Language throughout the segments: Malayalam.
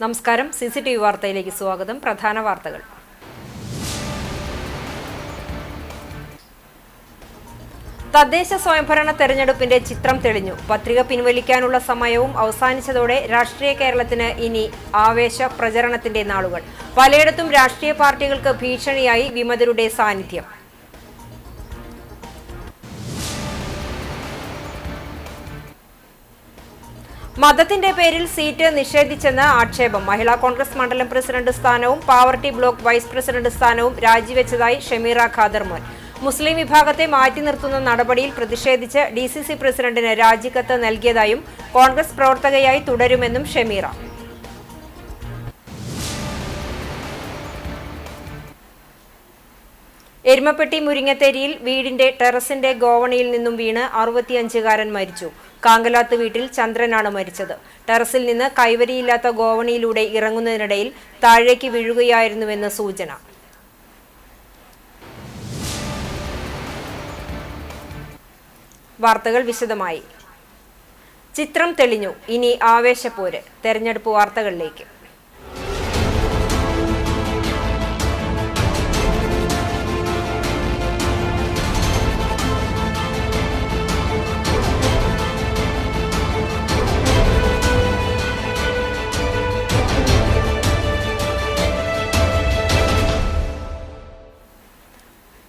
നമസ്കാരം. CCTV വാർത്തയിലേക്ക് സ്വാഗതം. പ്രധാന വാർത്തകൾ. തദ്ദേശ സ്വയംഭരണ തെരഞ്ഞെടുപ്പിന്റെ ചിത്രം തെളിഞ്ഞു. പത്രിക പിൻവലിക്കാനുള്ള സമയവും അവസാനിച്ചതോടെ രാഷ്ട്രീയ കേരളത്തിന് ഇനി ആവേശ പ്രചരണത്തിന്റെ നാളുകൾ. പലയിടത്തും രാഷ്ട്രീയ പാർട്ടികൾക്ക് ഭീഷണിയായി വിമതരുടെ സാന്നിധ്യം. മതത്തിന്റെ പേരിൽ സീറ്റ് നിഷേധിച്ചെന്ന് ആക്ഷേപം. മഹിളാ കോൺഗ്രസ് മണ്ഡലം പ്രസിഡന്റ് സ്ഥാനവും പാവർട്ടി ബ്ലോക്ക് വൈസ് പ്രസിഡന്റ് സ്ഥാനവും രാജിവെച്ചതായി ഷമീറ ഖാദർ മോൻ. മുസ്ലിം വിഭാഗത്തെ മാറ്റി നിർത്തുന്ന നടപടിയിൽ പ്രതിഷേധിച്ച് DCC പ്രസിഡന്റിന് രാജിക്കത്ത് നൽകിയതായും കോൺഗ്രസ് പ്രവർത്തകയായി തുടരുമെന്നും ഷമീറ. എരുമപ്പെട്ടി മുരിങ്ങത്തേരിയിൽ വീടിന്റെ ടെറസിന്റെ ഗോവണിയിൽ നിന്നും വീണ് 65-കാരൻ മരിച്ചു. കാങ്കലാത്ത് വീട്ടിൽ ചന്ദ്രനാണ് മരിച്ചത്. ടെറസിൽ നിന്ന് കൈവരിയില്ലാത്ത ഗോവണിയിലൂടെ ഇറങ്ങുന്നതിനിടയിൽ താഴേക്ക് വീഴുകയായിരുന്നുവെന്ന് സൂചന. വാർത്തകൾ വിശദമായി. ചിത്രം തെളിഞ്ഞു. ഇനി ആവേശപ്പോര്. തെരഞ്ഞെടുപ്പ് വാർത്തകളിലേക്ക്.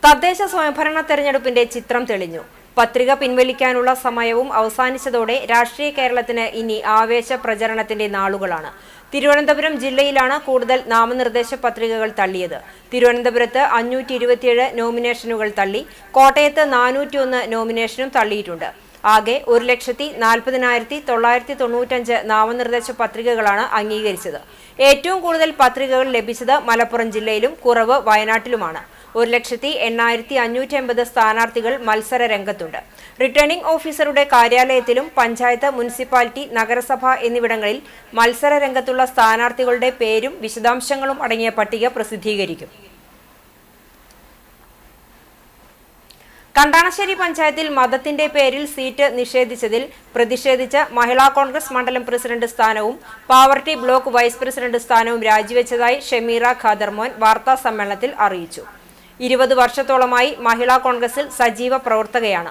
തദ്ദേശ സ്വയംഭരണ തെരഞ്ഞെടുപ്പിന്റെ ചിത്രം തെളിഞ്ഞു. പത്രിക പിൻവലിക്കാനുള്ള സമയവും അവസാനിച്ചതോടെ രാഷ്ട്രീയ കേരളത്തിന് ഇനി ആവേശ പ്രചരണത്തിന്റെ നാളുകളാണ്. തിരുവനന്തപുരം ജില്ലയിലാണ് കൂടുതൽ നാമനിർദ്ദേശ പത്രികകൾ തള്ളിയത്. തിരുവനന്തപുരത്ത് 527 നോമിനേഷനുകൾ തള്ളി. കോട്ടയത്ത് 401 നോമിനേഷനും തള്ളിയിട്ടുണ്ട്. ആകെ 1,40,995 നാമനിർദ്ദേശ പത്രികകളാണ് അംഗീകരിച്ചത്. ഏറ്റവും കൂടുതൽ പത്രികകൾ ലഭിച്ചത് മലപ്പുറം ജില്ലയിലും കുറവ് വയനാട്ടിലുമാണ്. 1,80,580 സ്ഥാനാർത്ഥികൾ മത്സര രംഗത്തുണ്ട്. റിട്ടേണിംഗ് ഓഫീസറുടെ കാര്യാലയത്തിലും പഞ്ചായത്ത്, മുനിസിപ്പാലിറ്റി, നഗരസഭ എന്നിവിടങ്ങളിൽ മത്സര രംഗത്തുള്ള സ്ഥാനാർത്ഥികളുടെ പേരും വിശദാംശങ്ങളും അടങ്ങിയ പട്ടിക പ്രസിദ്ധീകരിക്കും. കണ്ടാണശ്ശേരി പഞ്ചായത്തിൽ മതത്തിന്റെ പേരിൽ സീറ്റ് നിഷേധിച്ചതിൽ പ്രതിഷേധിച്ച് മഹിളാ കോൺഗ്രസ് മണ്ഡലം പ്രസിഡന്റ് സ്ഥാനവും പാവർട്ടി ബ്ലോക്ക് വൈസ് പ്രസിഡന്റ് സ്ഥാനവും രാജിവെച്ചതായി ഷമീറ ഖാദർ മോൻ വാർത്താ സമ്മേളനത്തിൽ അറിയിച്ചു. 20 വർഷത്തോളമായി മഹിളാ കോൺഗ്രസിൽ സജീവ പ്രവർത്തകയാണ്.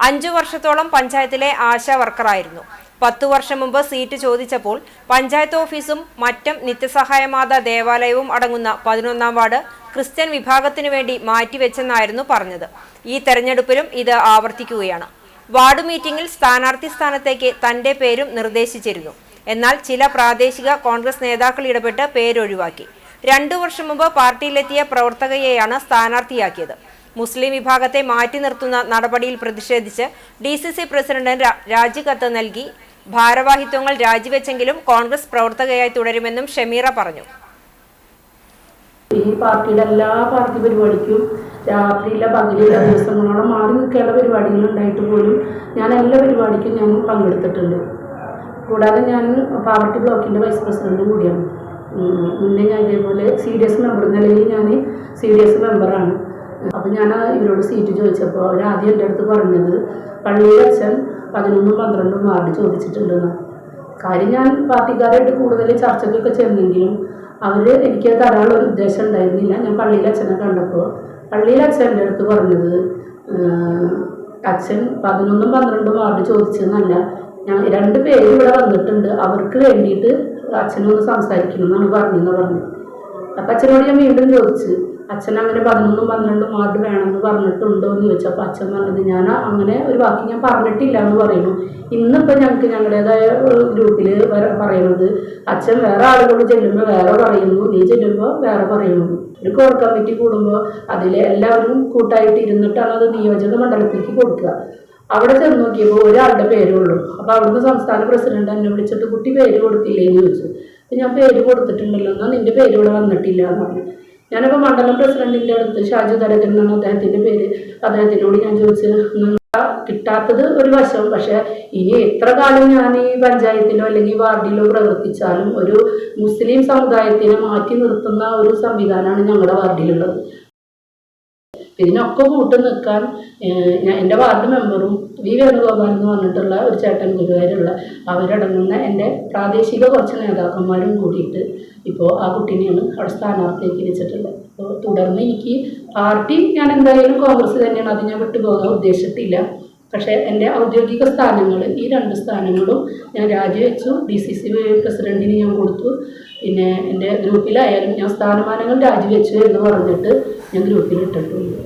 5 വർഷത്തോളം പഞ്ചായത്തിലെ ആശാ വർക്കറായിരുന്നു. 10 വർഷം മുമ്പ് സീറ്റ് ചോദിച്ചപ്പോൾ പഞ്ചായത്ത് ഓഫീസും മറ്റും നിത്യസഹായമാത ദേവാലയവും അടങ്ങുന്ന 11-ാം വാർഡ് ക്രിസ്ത്യൻ വിഭാഗത്തിനു വേണ്ടി മാറ്റിവെച്ചെന്നായിരുന്നു പറഞ്ഞത്. ഈ തെരഞ്ഞെടുപ്പിലും ഇത് ആവർത്തിക്കുകയാണ്. വാർഡ് മീറ്റിംഗിൽ സ്ഥാനാർത്ഥി സ്ഥാനത്തേക്ക് തന്റെ പേരും നിർദ്ദേശിച്ചിരുന്നു. എന്നാൽ ചില പ്രാദേശിക കോൺഗ്രസ് നേതാക്കൾ ഇടപെട്ട് പേരൊഴിവാക്കി. 2 വർഷം മുമ്പ് പാർട്ടിയിലെത്തിയ പ്രവർത്തകയെയാണ് സ്ഥാനാർത്ഥിയാക്കിയത്. മുസ്ലിം വിഭാഗത്തെ മാറ്റി നിർത്തുന്ന നടപടിയിൽ പ്രതിഷേധിച്ച് DCC പ്രസിഡന്റ് രാജിക്കത്ത് നൽകി. ഭാരവാഹിത്വങ്ങൾ രാജിവെച്ചെങ്കിലും കോൺഗ്രസ് പ്രവർത്തകയായി തുടരുമെന്നും ഷമീറ പറഞ്ഞു. ഈ പാർട്ടിയുടെ എല്ലാ പാർട്ടി പരിപാടിക്കും രാത്രിയിലെ പകലിലെ ദിവസങ്ങളോളം മാറി നിൽക്കേണ്ട പരിപാടികൾ ഉണ്ടായിട്ട് പോലും ഞാൻ എല്ലാ പരിപാടിക്കും ഞാൻ പങ്കെടുത്തിട്ടുണ്ട്. കൂടാതെ ഞാൻ പാവർട്ടി ബ്ലോക്കിൻ്റെ വൈസ് പ്രസിഡന്റും കൂടിയാണ്. മുന്നേ ഞാൻ ഇതേപോലെ CDS മെമ്പർ, നിലവിൽ ഞാൻ CDS മെമ്പറാണ്. അപ്പോൾ ഞാൻ ഇവരോട് സീറ്റ് ചോദിച്ചപ്പോൾ അവർ ആദ്യം എൻ്റെ അടുത്ത് പറഞ്ഞത് പള്ളിയിലച്ഛൻ 11-12 വാർഡ് ചോദിച്ചിട്ടുണ്ടെന്ന്. കാര്യം ഞാൻ പാർട്ടിക്കാരായിട്ട് കൂടുതൽ ചർച്ചയ്ക്കൊക്കെ ചെന്നെങ്കിലും അവർ എനിക്ക് തരാനുള്ള ഒരു ഉദ്ദേശം ഉണ്ടായിരുന്നില്ല. ഞാൻ പള്ളിയിലച്ഛനെ കണ്ടപ്പോൾ പള്ളിയിലച്ഛൻ്റെ അടുത്ത് പറഞ്ഞത് അച്ഛൻ 11-12 വാർഡ് ചോദിച്ചെന്നല്ല, ഞാൻ 2 പേര് ഇവിടെ വന്നിട്ടുണ്ട്, അവർക്ക് വേണ്ടിയിട്ട് അച്ഛനൊന്ന് സംസാരിക്കണം എന്നാണ് പറഞ്ഞു. അപ്പം അച്ഛനോട് ഞാൻ വീണ്ടും ചോദിച്ചു, അച്ഛൻ അങ്ങനെ 11-12 വാർഡ് വേണമെന്ന് പറഞ്ഞിട്ടുണ്ടോ എന്ന് ചോദിച്ചു. അപ്പോൾ അച്ഛൻ പറഞ്ഞത് ഞാൻ അങ്ങനെ ഒരു വാക്ക് ഞാൻ പറഞ്ഞിട്ടില്ല എന്ന് പറയുന്നു. ഇന്നിപ്പോൾ ഞങ്ങൾക്ക് ഞങ്ങളുടേതായ ഗ്രൂപ്പിൽ പറയുന്നത് അച്ഛൻ വേറെ ആളുകളോട് ചെല്ലുമ്പോൾ വേറെ പറയുന്നു, നീ ചെല്ലുമ്പോൾ വേറെ പറയുന്നു. ഒരു കോർ കമ്മിറ്റി കൂടുമ്പോൾ അതിൽ എല്ലാവരും കൂട്ടായിട്ട് ഇരുന്നിട്ടാണ് അത് നിയോജക മണ്ഡലത്തിലേക്ക് കൊടുക്കുക. അവിടെ ചെന്ന് നോക്കിയപ്പോൾ ഒരാളുടെ പേരുള്ളൂ. അപ്പോൾ അവിടുന്ന് സംസ്ഥാന പ്രസിഡന്റ് എന്നെ വിളിച്ചിട്ട് കുട്ടി പേര് കൊടുത്തില്ലേ എന്ന് ചോദിച്ചു. അപ്പം ഞാൻ പേര് കൊടുത്തിട്ടുണ്ടല്ലോ, എന്നാൽ നിൻ്റെ പേര് ഇവിടെ വന്നിട്ടില്ല എന്ന് പറഞ്ഞു. ഞാനപ്പോൾ മണ്ഡലം പ്രസിഡന്റിൻ്റെ അടുത്ത് ഷാജു തരകൻ എന്നാണ് അദ്ദേഹത്തിൻ്റെ പേര്, അദ്ദേഹത്തിനോട് ഞാൻ ചോദിച്ചത് കിട്ടാത്തത് ഒരു വശം, പക്ഷേ ഇനി എത്ര കാലം ഞാൻ ഈ പഞ്ചായത്തിലോ അല്ലെങ്കിൽ വാർഡിലോ പ്രവർത്തിച്ചാലും ഒരു മുസ്ലിം സമുദായത്തിനെ മാറ്റി നിർത്തുന്ന ഒരു സംവിധാനമാണ് ഞങ്ങളുടെ വാർഡിലുള്ളത്. ഇതിനൊക്കെ കൂട്ടു നിൽക്കാൻ എൻ്റെ വാർഡ് മെമ്പറും വി വേണുഗോപാൽ എന്ന് പറഞ്ഞിട്ടുള്ള ഒരു ചേട്ടൻ ഗുരുവായൂരുള്ള അവരടങ്ങുന്ന എൻ്റെ പ്രാദേശിക കുറച്ച് നേതാക്കന്മാരും കൂടിയിട്ട് ഇപ്പോൾ ആ കുട്ടീനെയാണ് അവിടെ സ്ഥാനാർത്ഥിയാക്കി വെച്ചിട്ടുള്ളത്. അപ്പോൾ തുടർന്ന് എനിക്ക് പാർട്ടി ഞാൻ എന്തായാലും കോൺഗ്രസ് തന്നെയാണ്, അത് ഞാൻ വിട്ടുപോകാൻ ഉദ്ദേശിച്ചിട്ടില്ല. പക്ഷേ എൻ്റെ ഔദ്യോഗിക സ്ഥാനങ്ങൾ ഈ 2 സ്ഥാനങ്ങളും ഞാൻ രാജിവെച്ചു. DCC പ്രസിഡന്റിന് ഞാൻ കൊടുത്തു. പിന്നെ എൻ്റെ ഗ്രൂപ്പിലായാലും ഞാൻ സ്ഥാനമാനങ്ങൾ രാജിവെച്ചു എന്ന് പറഞ്ഞിട്ട് ഞാൻ ഗ്രൂപ്പിൽ ഇട്ടിട്ടുണ്ട്.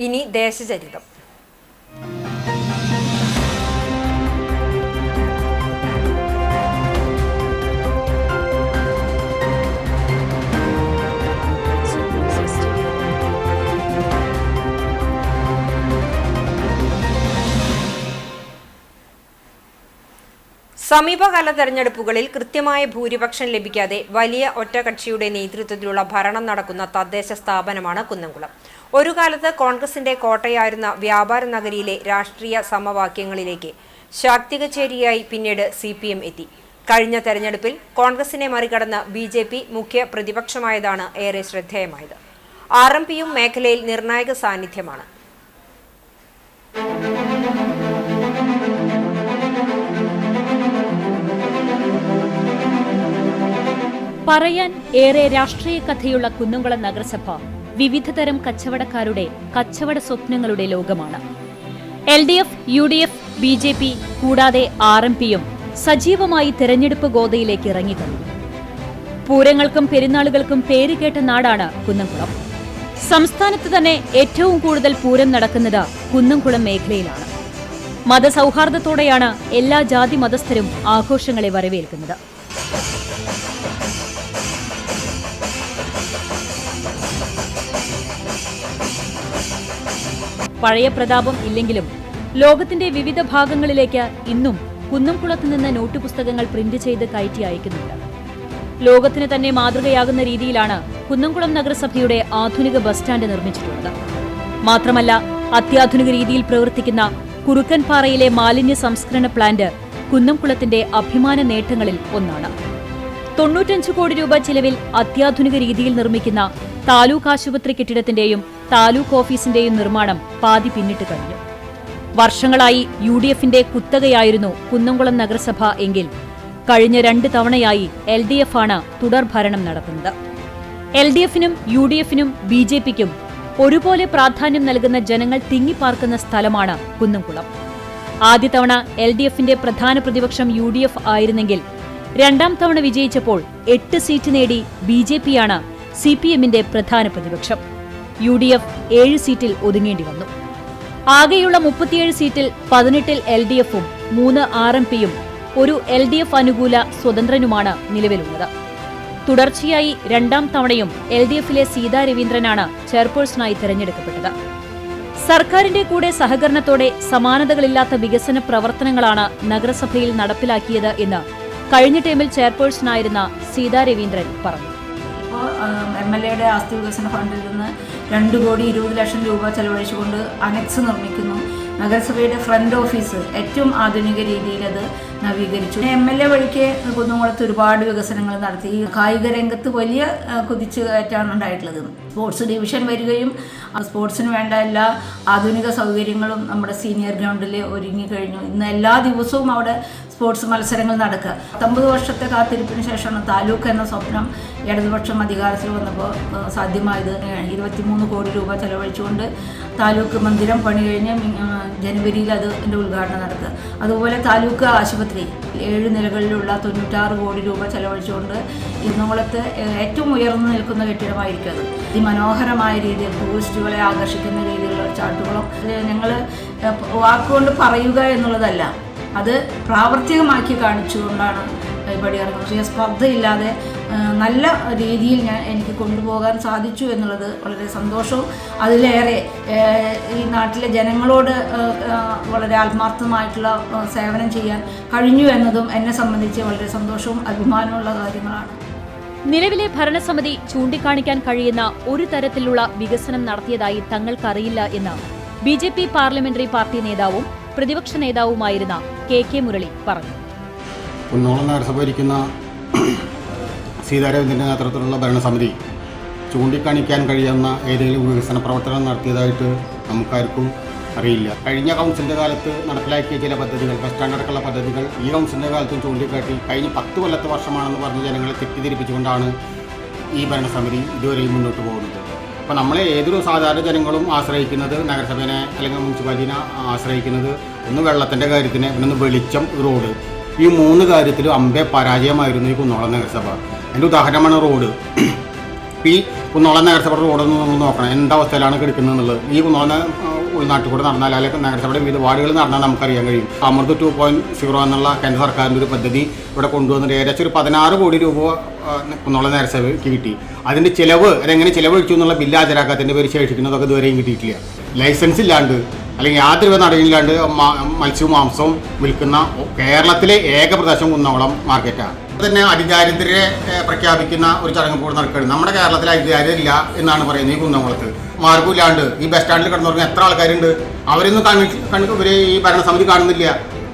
ഇനി ദേശചരിതം. സമീപകാല തെരഞ്ഞെടുപ്പുകളിൽ കൃത്യമായ ഭൂരിപക്ഷം ലഭിക്കാതെ വലിയ ഒറ്റകക്ഷിയുടെ നേതൃത്വത്തിലുള്ള ഭരണം നടക്കുന്ന തദ്ദേശ സ്ഥാപനമാണ് കുന്നംകുളം. ഒരു കാലത്ത് കോൺഗ്രസിന്റെ കോട്ടയായിരുന്ന വ്യാപാര നഗരിയിലെ രാഷ്ട്രീയ സമവാക്യങ്ങളിലേക്ക് ശാക്തികചേരിയായി പിന്നീട് CPM എത്തി. കഴിഞ്ഞ തെരഞ്ഞെടുപ്പിൽ കോൺഗ്രസിനെ മറികടന്ന് BJP മുഖ്യ പ്രതിപക്ഷമായതാണ് ഏറെ ശ്രദ്ധേയമായത്. RMPയും മേഖലയിൽ നിർണായക സാന്നിധ്യമാണ്. പറയാൻ ഏറെ രാഷ്ട്രീയ കഥയുള്ള കുന്നംകുളം നഗരസഭ വിവിധതരം കച്ചവടക്കാരുടെ കച്ചവട സ്വപ്നങ്ങളുടെ ലോകമാണ്. LDF, UDF, BJP കൂടാതെ RMPയും സജീവമായി തെരഞ്ഞെടുപ്പ് ഗോതയിലേക്ക് ഇറങ്ങിക്കഴിഞ്ഞു. പൂരങ്ങൾക്കും പെരുന്നാളുകൾക്കും പേരുകേട്ട നാടാണ് കുന്നംകുളം. സംസ്ഥാനത്ത് തന്നെ ഏറ്റവും കൂടുതൽ പൂരം നടക്കുന്നത് കുന്നംകുളം മേഖലയിലാണ്. മതസൗഹാർദ്ദത്തോടെയാണ് എല്ലാ ജാതി മതസ്ഥരും ആഘോഷങ്ങളെ വരവേൽക്കുന്നത്. പഴയ പ്രതാപം ഇല്ലെങ്കിലും ലോകത്തിന്റെ വിവിധ ഭാഗങ്ങളിലേക്ക് ഇന്നും കുന്നംകുളത്ത് നിന്ന് നോട്ടുപുസ്തകങ്ങൾ പ്രിന്റ് ചെയ്ത് കയറ്റി അയക്കുന്നുണ്ട്. ലോകത്തിന് തന്നെ മാതൃകയാകുന്ന രീതിയിലാണ് കുന്നംകുളം നഗരസഭയുടെ ആധുനിക ബസ് സ്റ്റാൻഡ് നിർമ്മിച്ചിട്ടുള്ളത്. മാത്രമല്ല, അത്യാധുനിക രീതിയിൽ പ്രവർത്തിക്കുന്ന കുറുക്കൻപാറയിലെ മാലിന്യ സംസ്കരണ പ്ലാന്റ് കുന്നംകുളത്തിന്റെ അഭിമാന നേട്ടങ്ങളിൽ ഒന്നാണ്. 95 കോടി രൂപ ചിലവിൽ അത്യാധുനിക രീതിയിൽ നിർമ്മിക്കുന്ന താലൂക്ക് ആശുപത്രി കെട്ടിടത്തിന്റെയും താലൂക്ക് ഓഫീസിന്റെയും നിർമ്മാണം പാതി പിന്നിട്ട് കഴിഞ്ഞു. വർഷങ്ങളായി UDFന്റെ കുത്തകയായിരുന്നു കുന്നംകുളം നഗരസഭ എങ്കിൽ കഴിഞ്ഞ 2 തവണയായി LDF ആണ് തുടർഭരണം നടത്തുന്നത്. LDFനും UDFനും BJPക്കും ഒരുപോലെ പ്രാധാന്യം നൽകുന്ന ജനങ്ങൾ തിങ്ങിപ്പാർക്കുന്ന സ്ഥലമാണ് കുന്നംകുളം. ആദ്യ തവണ LDFന്റെ പ്രധാന പ്രതിപക്ഷം UDF ആയിരുന്നെങ്കിൽ 2ാം തവണ വിജയിച്ചപ്പോൾ 8 സീറ്റ് നേടി BJPയാണ് CPMന്റെ പ്രധാന പ്രതിപക്ഷം. UDF 7 സീറ്റിൽ ഒതുങ്ങേണ്ടി വന്നു. ആകെയുള്ള 37 സീറ്റിൽ 18ൽ LDFും 3 RMPയും ഒരു LDF അനുകൂല സ്വതന്ത്രനുമാണ് നിലവിലുള്ളത്. തുടർച്ചയായി 2ാം തവണയും LDFിലെ സീതാ രവീന്ദ്രനാണ് ചെയർപേഴ്സണായി തെരഞ്ഞെടുക്കപ്പെട്ടത്. സർക്കാരിന്റെ കൂടെ സഹകരണത്തോടെ സമാനതകളില്ലാത്ത വികസന പ്രവർത്തനങ്ങളാണ് നഗരസഭയിൽ നടപ്പിലാക്കിയത് എന്ന് കഴിഞ്ഞ ടൈമിൽ ചെയർപേഴ്സണായിരുന്ന സീതാ രവീന്ദ്രൻ പറഞ്ഞു. ഇപ്പോൾ MLAയുടെ ആസ്തി വികസന ഫണ്ടിൽ നിന്ന് 2,20,00,000 രൂപ ചെലവഴിച്ചുകൊണ്ട് അനക്സ് നിർമ്മിക്കുന്നു. നഗരസഭയുടെ ഫ്രണ്ട് ഓഫീസ് ഏറ്റവും ആധുനിക രീതിയിൽ അത് നവീകരിച്ചു. MLA വഴിക്ക് കുന്നംകുളത്ത് ഒരുപാട് വികസനങ്ങൾ നടത്തി. കായിക രംഗത്ത് വലിയ കുതിച്ചുകയറ്റാണ് ഉണ്ടായിട്ടുള്ളത്. സ്പോർട്സ് ഡിവിഷൻ വരികയും സ്പോർട്സിന് വേണ്ട എല്ലാ ആധുനിക സൗകര്യങ്ങളും നമ്മുടെ സീനിയർ ഗ്രൗണ്ടിൽ ഒരുങ്ങിക്കഴിഞ്ഞു. ഇന്ന് എല്ലാ ദിവസവും അവിടെ സ്പോർട്സ് മത്സരങ്ങൾ നടക്കുക. 19 വർഷത്തെ കാത്തിരിപ്പിന് ശേഷമാണ് താലൂക്ക് എന്ന സ്വപ്നം ഇടതുപക്ഷം അധികാരത്തിൽ വന്നപ്പോൾ സാധ്യമായത്. 23 കോടി രൂപ ചെലവഴിച്ചുകൊണ്ട് താലൂക്ക് മന്ദിരം പണി കഴിഞ്ഞ് ജനുവരിയിൽ അതിൻ്റെ ഉദ്ഘാടനം നടക്കുക. അതുപോലെ താലൂക്ക് ആശുപത്രി 7 നിലകളിലുള്ള 96 കോടി രൂപ ചെലവഴിച്ചുകൊണ്ട് കുന്നംകുളത്ത് ഏറ്റവും ഉയർന്നു നിൽക്കുന്ന കെട്ടിടമായിരിക്കും അത്. അതിമനോഹരമായ രീതിയിൽ ടൂറിസ്റ്റുകളെ ആകർഷിക്കുന്ന രീതിയിലുള്ള ചാട്ടുകളും ഞങ്ങൾ വാക്കുകൊണ്ട് പറയുക എന്നുള്ളതല്ല, അത് പ്രാവർത്തികമാക്കി കാണിച്ചുകൊണ്ടാണ് പടിയിറങ്ങുന്നത്. സ്പർദ്ധയില്ലാതെ നല്ല രീതിയിൽ എനിക്ക് കൊണ്ടുപോകാൻ സാധിച്ചു എന്നുള്ളത് വളരെ സന്തോഷവും അതിലേറെ ഈ നാട്ടിലെ ജനങ്ങളോട് വളരെ ആത്മാർത്ഥമായിട്ടുള്ള സേവനം ചെയ്യാൻ കഴിഞ്ഞു എന്നതും എന്നെ സംബന്ധിച്ച് വളരെ സന്തോഷവും അഭിമാനമുള്ള കാര്യങ്ങളാണ്. നിലവിലെ ഭരണസമിതി ചൂണ്ടിക്കാണിക്കാൻ കഴിയുന്ന ഒരു തരത്തിലുള്ള വികസനം നടത്തിയതായി തങ്ങൾക്കറിയില്ല എന്ന് BJP പാർലമെന്ററി പാർട്ടി നേതാവും പ്രതിപക്ഷ നേതാവുമായിരുന്ന KK മുരളി പറഞ്ഞു. കുന്നംകുളം നഗരസഭ ഭരിക്കുന്ന സീതാ രവീന്ദ്രൻ്റെ നേതൃത്വത്തിലുള്ള ഭരണസമിതി ചൂണ്ടിക്കാണിക്കാൻ കഴിയുന്ന ഏതെങ്കിലും വികസന പ്രവർത്തനം നടത്തിയതായിട്ട് നമുക്കാർക്കും അറിയില്ല. കഴിഞ്ഞ കൗൺസിലിൻ്റെ കാലത്ത് നടപ്പിലാക്കിയ ചില പദ്ധതികൾ, ബസ് സ്റ്റാൻഡ് അടക്കമുള്ള പദ്ധതികൾ ഈ കൗൺസിലിൻ്റെ കാലത്തും ചൂണ്ടിക്കാട്ടി കഴിഞ്ഞ 10 കൊല്ലത്തെ വർഷമാണെന്ന് പറഞ്ഞ് ജനങ്ങളെ തെറ്റിദ്ധരിപ്പിച്ചുകൊണ്ടാണ് ഈ ഭരണസമിതി ഇതുവരെയും മുന്നോട്ട് പോകുന്നത്. അപ്പോൾ നമ്മളെ ഏതൊരു സാധാരണ ജനങ്ങളും ആശ്രയിക്കുന്നത് നഗരസഭയെ അല്ലെങ്കിൽ മുനിസിപ്പാലിറ്റിനെ ആശ്രയിക്കുന്നത് ഒന്ന് വെള്ളത്തിൻ്റെ കാര്യത്തിന്, പിന്നെ വെളിച്ചം, റോഡ്. ഈ 3 കാര്യത്തിലും അമ്പേ പരാജയമായിരുന്നു ഈ കുന്നോളം നഗരസഭ. അതിൻ്റെ ഉദാഹരണമാണ് റോഡ്. ഈ കുന്നോളം നഗരസഭ റോഡൊന്നും നമ്മൾ നോക്കണം എന്താ അവസ്ഥയിലാണ് കിടക്കുന്നത് എന്നുള്ളത്. ഈ കുന്നോളം ഉൾനാട്ടിൽ കൂടെ നടന്നാൽ അല്ലെങ്കിൽ നഗരസഭയുടെ വിവിധ വാർഡുകൾ നടന്നാൽ നമുക്കറിയാൻ കഴിയും. അമൃത് 2.0 എന്നുള്ള കേന്ദ്ര സർക്കാരിൻ്റെ ഒരു പദ്ധതി ഇവിടെ കൊണ്ടുവന്നിട്ട് ഏകദേശം ഒരു 16 കോടി രൂപ കുന്നോളം നഗരസഭയ്ക്ക് കിട്ടി. അതിൻ്റെ ചിലവ് അതെങ്ങനെ ചിലവഴിച്ചു എന്നുള്ള ബില്ല് ഹാജരാക്കാത്തതിൻ്റെ പേര് ശേഷിക്കുന്നതൊക്കെ ഇതുവരെയും കിട്ടിയിട്ടില്ല. ലൈസൻസ് ഇല്ലാണ്ട് അല്ലെങ്കിൽ യാതൊരു നടയില്ലാണ്ട് മത്സ്യവും മാംസവും വിൽക്കുന്ന കേരളത്തിലെ ഏക പ്രദേശം കുന്നോളം മാർക്കറ്റാണ്. തന്നെ അതിദാരിദ്ര്യരെ പ്രഖ്യാപിക്കുന്ന ഒരു ചടങ്ങ് ഇപ്പോൾ നടക്കുകയാണ്. നമ്മുടെ കേരളത്തിൽ അതിദാരിദ്ര്യം ഇല്ല എന്നാണ് പറയുന്നത്. ഈ കുന്നംകുളത്ത് മാർഗമില്ലാണ്ട് ഈ ബസ് സ്റ്റാൻഡിൽ കിടന്നുറങ്ങുന്ന എത്ര ആൾക്കാരുണ്ട്? അവരൊന്നും ഇവർ ഈ ഭരണസമിതി കാണുന്നില്ല.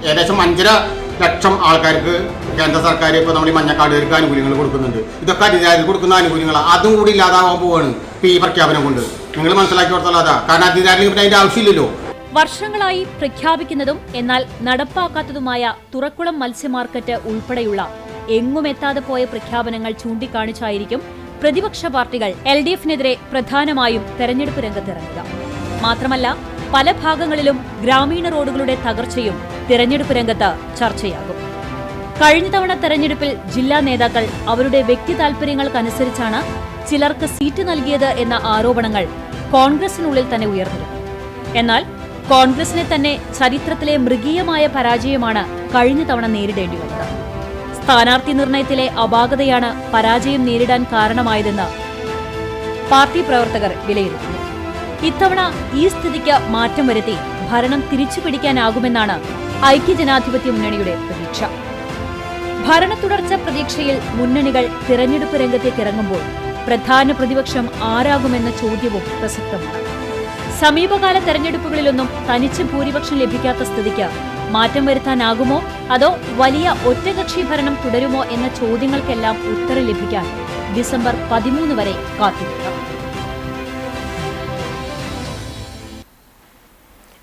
ഏകദേശം 5.5 ലക്ഷം ആൾക്കാർക്ക് കേന്ദ്ര സർക്കാർ ഇപ്പോൾ നമ്മൾ ഈ മഞ്ഞക്കാടുകാർക്ക് ആനുകൂല്യങ്ങൾ കൊടുക്കുന്നുണ്ട്. ഇതൊക്കെ അതിദാരിദ്ര്യം കൊടുക്കുന്ന ആനുകൂല്യങ്ങളാണ്. അതും കൂടി ഇല്ലാതാവാൻ പോവാണ് ഇപ്പോൾ ഈ പ്രഖ്യാപനം കൊണ്ട്. നിങ്ങൾ മനസ്സിലാക്കി കൊടുത്താൽ അതാ. കാരണം അതിദാരിദ്ര്യം പിന്നെ അതിൻ്റെ ആവശ്യമില്ലല്ലോ. വർഷങ്ങളായി പ്രഖ്യാപിക്കുന്നതും എന്നാൽ നടപ്പാക്കാത്തതുമായ തുറക്കുളം മത്സ്യ മാർക്കറ്റ് ഉൾപ്പെടെയുള്ള എങ്ങുമെത്താതെ പോയ പ്രഖ്യാപനങ്ങൾ ചൂണ്ടിക്കാണിച്ചായിരിക്കും പ്രതിപക്ഷ പാർട്ടികൾ LDFനെതിരെ പ്രധാനമായും തെരഞ്ഞെടുപ്പ് രംഗത്തിറങ്ങുക. മാത്രമല്ല പല ഭാഗങ്ങളിലും ഗ്രാമീണ റോഡുകളുടെ തകർച്ചയും തിരഞ്ഞെടുപ്പ് രംഗത്ത് ചർച്ചയാകും. കഴിഞ്ഞ തവണ തെരഞ്ഞെടുപ്പിൽ ജില്ലാ നേതാക്കൾ അവരുടെ വ്യക്തി താൽപര്യങ്ങൾക്കനുസരിച്ചാണ് ചിലർക്ക് സീറ്റ് നൽകിയത് എന്ന ആരോപണങ്ങൾ കോൺഗ്രസിനുള്ളിൽ തന്നെ ഉയർന്നിരുന്നു. എന്നാൽ കോൺഗ്രസിനെ തന്നെ ചരിത്രത്തിലെ മൃഗീയമായ പരാജയമാണ് കഴിഞ്ഞ തവണ നേരിടേണ്ടി വന്നത്. സ്ഥാനാർത്ഥി നിർണയത്തിലെ അപാകതയാണ് പരാജയം നേരിടാൻ കാരണമായതെന്ന് പാർട്ടി പ്രവർത്തകർ വിലയിരുത്തുന്നു. ഇത്തവണ ഈ സ്ഥിതിക്ക് മാറ്റം വരുത്തി ഭരണം തിരിച്ചുപിടിക്കാനാകുമെന്നാണ് ഐക്യജനാധിപത്യ മുന്നണിയുടെ പ്രതീക്ഷ. ഭരണ തുടർച്ച പ്രതീക്ഷയിൽ മുന്നണികൾ തിരഞ്ഞെടുപ്പ് രംഗത്തേക്കിറങ്ങുമ്പോൾ പ്രധാന പ്രതിപക്ഷം ആരാകുമെന്ന ചോദ്യവും പ്രസക്തമാണ്. സമീപകാല തെരഞ്ഞെടുപ്പുകളിലൊന്നും തനിച്ച് ഭൂരിപക്ഷം ലഭിക്കാത്ത സ്ഥിതിക്ക് മാറ്റം വരുത്താനാകുമോ അതോ വലിയ ഒറ്റകക്ഷി ഭരണം തുടരുമോ എന്ന ചോദ്യങ്ങൾക്കെല്ലാം ഉത്തരം ലഭിക്കാൻ ഡിസംബർ 13 വരെ കാത്തിരിക്കണം.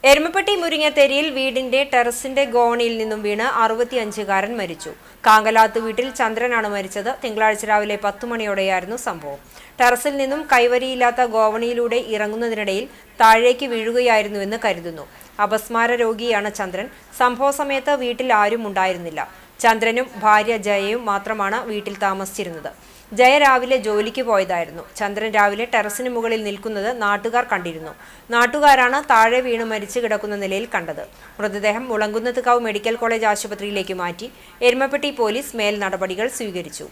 എരുമപ്പെട്ടി മുരിങ്ങത്തേരിയിൽ വീടിന്റെ ടെറസിന്റെ ഗോണിയിൽ നിന്നും വീണ് 65-കാരൻ മരിച്ചു. കാങ്കലാത്ത് വീട്ടിൽ ചന്ദ്രനാണ് മരിച്ചത്. തിങ്കളാഴ്ച രാവിലെ 10 മണിയോടെയായിരുന്നു സംഭവം. ടെറസിൽ നിന്നും കൈവരിയില്ലാത്ത ഗോവണിയിലൂടെ ഇറങ്ങുന്നതിനിടയിൽ താഴേക്ക് വീഴുകയായിരുന്നുവെന്ന് കരുതുന്നു. അപസ്മാര രോഗിയാണ് ചന്ദ്രൻ. സംഭവ സമയത്ത് വീട്ടിൽ ആരും ഉണ്ടായിരുന്നില്ല. ചന്ദ്രനും ഭാര്യ ജയയും മാത്രമാണ് വീട്ടിൽ താമസിച്ചിരുന്നത്. ജയ രാവിലെ ജോലിക്ക് പോയതായിരുന്നു. ചന്ദ്രൻ രാവിലെ ടെറസിന് മുകളിൽ നിൽക്കുന്നത് നാട്ടുകാർ കണ്ടിരുന്നു. നാട്ടുകാരാണ് താഴെ വീണ് മരിച്ചു കിടക്കുന്ന നിലയിൽ കണ്ടത്. മൃതദേഹം മുളങ്കുന്നത്ത്കാവ് മെഡിക്കൽ കോളേജ് ആശുപത്രിയിലേക്ക് മാറ്റി. എരുമപ്പെട്ടി പോലീസ് മേൽ നടപടികൾ സ്വീകരിച്ചു.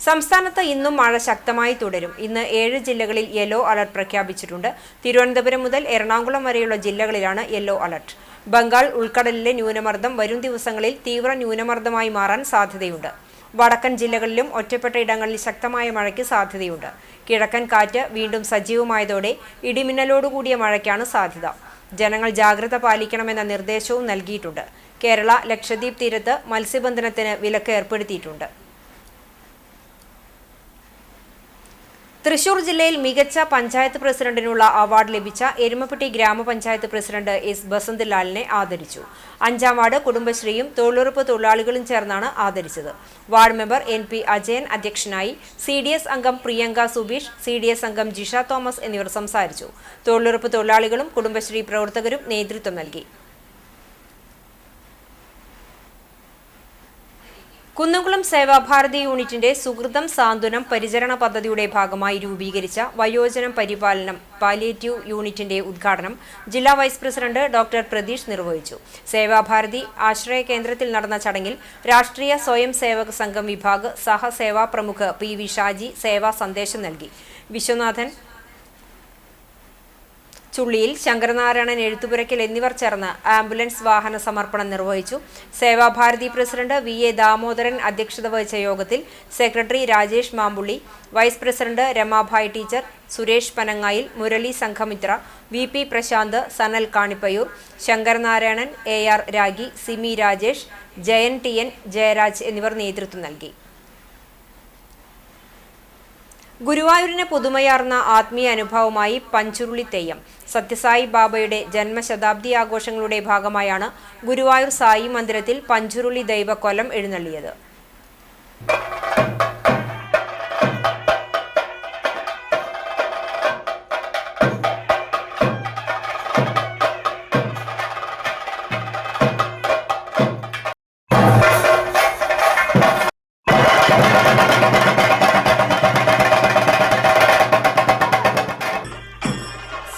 സംസ്ഥാനത്ത് ഇന്നും മഴ ശക്തമായി തുടരും. ഇന്ന് 7 ജില്ലകളിൽ യെല്ലോ അലർട്ട് പ്രഖ്യാപിച്ചിട്ടുണ്ട്. തിരുവനന്തപുരം മുതൽ എറണാകുളം വരെയുള്ള ജില്ലകളിലാണ് യെല്ലോ അലർട്ട്. ബംഗാൾ ഉൾക്കടലിലെ ന്യൂനമർദ്ദം വരും ദിവസങ്ങളിൽ തീവ്ര ന്യൂനമർദ്ദമായി മാറാൻ സാധ്യതയുണ്ട്. വടക്കൻ ജില്ലകളിലും ഒറ്റപ്പെട്ട ഇടങ്ങളിൽ ശക്തമായ മഴയ്ക്ക് സാധ്യതയുണ്ട്. കിഴക്കൻ കാറ്റ് വീണ്ടും സജീവമായതോടെ ഇടിമിന്നലോടുകൂടിയ മഴയ്ക്കാണ് സാധ്യത. ജനങ്ങൾ ജാഗ്രത പാലിക്കണമെന്ന നിർദ്ദേശവും നൽകിയിട്ടുണ്ട്. കേരള, ലക്ഷദ്വീപ് തീരത്ത് മത്സ്യബന്ധനത്തിന് വിലക്ക് ഏർപ്പെടുത്തിയിട്ടുണ്ട്. തൃശൂർ ജില്ലയിൽ മികച്ച പഞ്ചായത്ത് പ്രസിഡന്റിനുള്ള അവാർഡ് ലഭിച്ച എരുമപ്പെട്ടി ഗ്രാമപഞ്ചായത്ത് പ്രസിഡന്റ് എസ് ബസന്ത്ലാലിനെ ആദരിച്ചു. 5-ാം വാർഡ് കുടുംബശ്രീയും തൊഴിലുറപ്പ് തൊഴിലാളികളും ചേർന്നാണ് ആദരിച്ചത്. വാർഡ് മെമ്പർ NP അജയൻ അധ്യക്ഷനായി. CDS അംഗം പ്രിയങ്ക സുബീഷ്, CDS അംഗം ജിഷ തോമസ് എന്നിവർ സംസാരിച്ചു. തൊഴിലുറപ്പ് തൊഴിലാളികളും കുടുംബശ്രീ പ്രവർത്തകരും നേതൃത്വം നൽകി. കുന്നംകുളം സേവാഭാരതി യൂണിറ്റിന്റെ സുഹൃതം സാന്ത്വനം പരിചരണ പദ്ധതിയുടെ ഭാഗമായി രൂപീകരിച്ച വയോജനം പരിപാലനം പാലിയേറ്റീവ് യൂണിറ്റിന്റെ ഉദ്ഘാടനം ജില്ലാ വൈസ് പ്രസിഡന്റ് ഡോക്ടർ പ്രതീഷ് നിർവഹിച്ചു. സേവാഭാരതി ആശ്രയ കേന്ദ്രത്തിൽ നടന്ന ചടങ്ങിൽ രാഷ്ട്രീയ സ്വയം സേവക സംഘം വിഭാഗ് സഹസേവാ പ്രമുഖ് PV ഷാജി സേവാ സന്ദേശം നൽകി. വിശ്വനാഥൻ ചുള്ളിയിൽ, ശങ്കരനാരായണൻ എഴുത്തുപുരയ്ക്കൽ എന്നിവർ ചേർന്ന് ആംബുലൻസ് വാഹന സമർപ്പണം നിർവഹിച്ചു. സേവാഭാരതി പ്രസിഡന്റ് VA ദാമോദരൻ അധ്യക്ഷത വഹിച്ച യോഗത്തിൽ secretary Rajesh Mampully, vice president Ramabhai teacher, Suresh പനങ്ങായിൽ, Murali Sanghamitra, VP Prashanth, Sanal Kanipayyur, Sankaranarayanan, AR Ragi, Simi Rajesh, Jayan TN, Jayaraj എന്നിവർ നേതൃത്വം നൽകി. ഗുരുവായൂരിന് പുതുമയാർന്ന ആത്മീയ അനുഭവമായി പഞ്ചുരുളി തെയ്യം. സത്യസായി ബാബയുടെ ജന്മശതാബ്ദി ആഘോഷങ്ങളുടെ ഭാഗമായാണ് ഗുരുവായൂർ സായി മന്ദിരത്തിൽ പഞ്ചുരുളി ദൈവക്കൊലം എഴുന്നള്ളിയത്.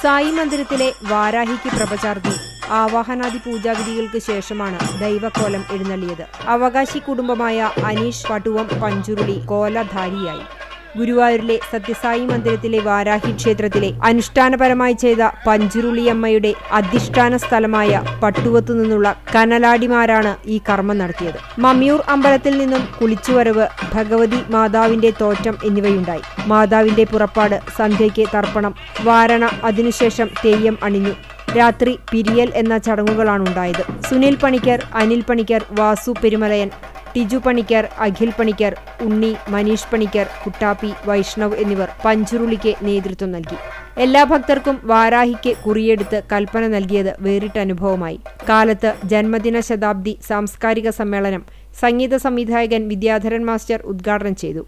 സായി മന്ദിരത്തിലെ വാരാഹിക്ക് പ്രഭചാർത്തി ആവാഹനാദി പൂജാവിധികൾക്ക് ശേഷമാണ് ദൈവക്കോലം എഴുന്നള്ളിയത്. അവകാശി കുടുംബമായ അനീഷ് പട്ടുവം പഞ്ചുരുളി കോലധാരിയായി. ഗുരുവായൂരിലെ സത്യസായി മന്ദിരത്തിലെ വാരാഹി ക്ഷേത്രത്തിലെ അനുഷ്ഠാനപരമായി ചെയ്ത പഞ്ചുരുളിയമ്മയുടെ അധിഷ്ഠാന സ്ഥലമായ പട്ടുവത്തു നിന്നുള്ള കനലാടിമാരാണ് ഈ കർമ്മം നടത്തിയത്. മമ്മിയൂർ അമ്പലത്തിൽ നിന്നും കുളിച്ചുവരവ്, ഭഗവതി മാതാവിന്റെ തോറ്റം എന്നിവയുണ്ടായി. മാതാവിന്റെ പുറപ്പാട്, സന്ധ്യയ്ക്ക് തർപ്പണം, വാരണ, അതിനുശേഷം തെയ്യം അണിഞ്ഞു. രാത്രി പിരിയൽ എന്ന ചടങ്ങുകളാണുണ്ടായത്. സുനിൽ പണിക്കർ, അനിൽ പണിക്കർ, വാസു പെരുമലയൻ, ടിജു പണിക്കർ, അഖിൽ പണിക്കർ, ഉണ്ണി, മനീഷ് പണിക്കർ, കുട്ടാപ്പി, വൈഷ്ണവ് എന്നിവർ പഞ്ചുരുളിക്ക് നേതൃത്വം നൽകി. എല്ലാ ഭക്തർക്കും വാരാഹിക്ക് കുറിയെടുത്ത് കൽപ്പന നൽകിയത് വേറിട്ട അനുഭവമായി. കാലത്ത് ജന്മദിന ശതാബ്ദി സാംസ്കാരിക സമ്മേളനം സംഗീത സംവിധായകൻ വിദ്യാധരൻ മാസ്റ്റർ ഉദ്ഘാടനം ചെയ്തു.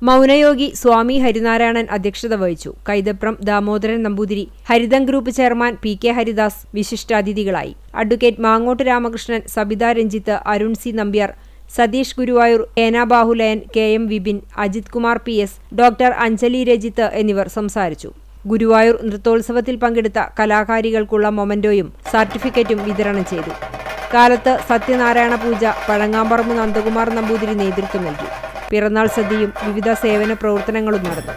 മൗനയോഗി സ്വാമി ഹരിനാരായണൻ അധ്യക്ഷത വഹിച്ചു. Kaithapram Damodaran Namboothiri, Haritham group chairman PK Haridas വിശിഷ്ടാതിഥികളായി. Advocate Mangottu Ramakrishnan, Sabitha Ranjith, Arun C Nambiar, Satheesh Guruvayur, Ena Bahuleyan, KM Vipin, Ajith Kumar PS, doctor Anjali Rajith എന്നിവർ സംസാരിച്ചു. ഗുരുവായൂർ നൃത്തോത്സവത്തിൽ പങ്കെടുത്ത കലാകാരികൾക്കുള്ള മൊമന്റോയും സർട്ടിഫിക്കറ്റും വിതരണം ചെയ്തു. കാലത്ത് സത്യനാരായണ പൂജ പഴങ്ങാമ്പറമ്പ് നന്ദകുമാർ നമ്പൂതിരി നേതൃത്വം നൽകി. പിറന്നാൾ സദ്യയും വിവിധ സേവന പ്രവർത്തനങ്ങളും നടന്നു.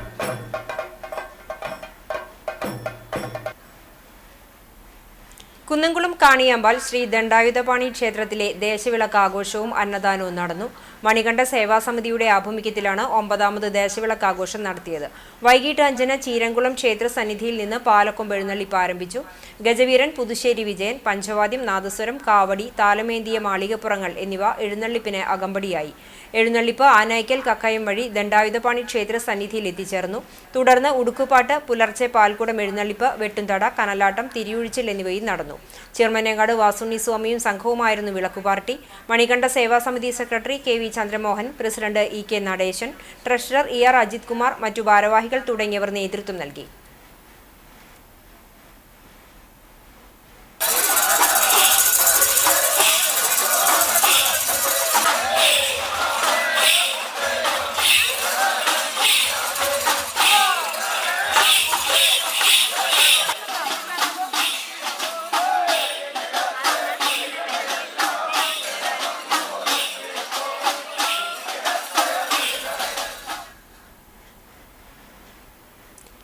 കുന്നംകുളം കാണിയാമ്പാൽ ശ്രീ ദണ്ഡായുധപാണി ക്ഷേത്രത്തിലെ ദേശവിളക്ക് ആഘോഷവും അന്നദാനവും നടന്നു. മണികണ്ഠ സേവാസമിതിയുടെ ആഭിമുഖ്യത്തിലാണ് 9ാമത് ദേശവിളക്ക് ആഘോഷം നടത്തിയത്. വൈകിട്ട് 5-ന് ചീരംകുളം ക്ഷേത്ര സന്നിധിയിൽ നിന്ന് പാലക്കൊമ്പ് എഴുന്നള്ളിപ്പ് ആരംഭിച്ചു. ഗജവീരൻ, പുതുശ്ശേരി വിജയൻ, പഞ്ചവാദ്യം, നാദസ്വരം, കാവടി, താലമേന്തിയ മാളികപ്പുറങ്ങൾ എന്നിവ എഴുന്നള്ളിപ്പിന് അകമ്പടിയായി. എഴുന്നള്ളിപ്പ് ആനായ്ക്കൽ കക്കയം വഴി ദണ്ഡായുധപാണി ക്ഷേത്ര സന്നിധിയിൽ എത്തിച്ചേർന്നു. തുടർന്ന് ഉടുക്കുപാട്ട്, പുലർച്ചെ പാൽക്കുടം എഴുന്നള്ളിപ്പ്, വെട്ടുംതട, കനലാട്ടം, തിരിയൊഴിച്ചിൽ എന്നിവയും നടന്നു. ചെറുമനേങ്ങാട് വാസുണ്ണി സ്വാമിയും സംഘവുമായിരുന്നു വിളക്കുപാർട്ടി. Manikanta Sevasamithi secretary KV Chandramohan, president EK Natesan, treasurer ER Ajith Kumar, മറ്റു ഭാരവാഹികൾ തുടങ്ങിയവർ നേതൃത്വം നൽകി.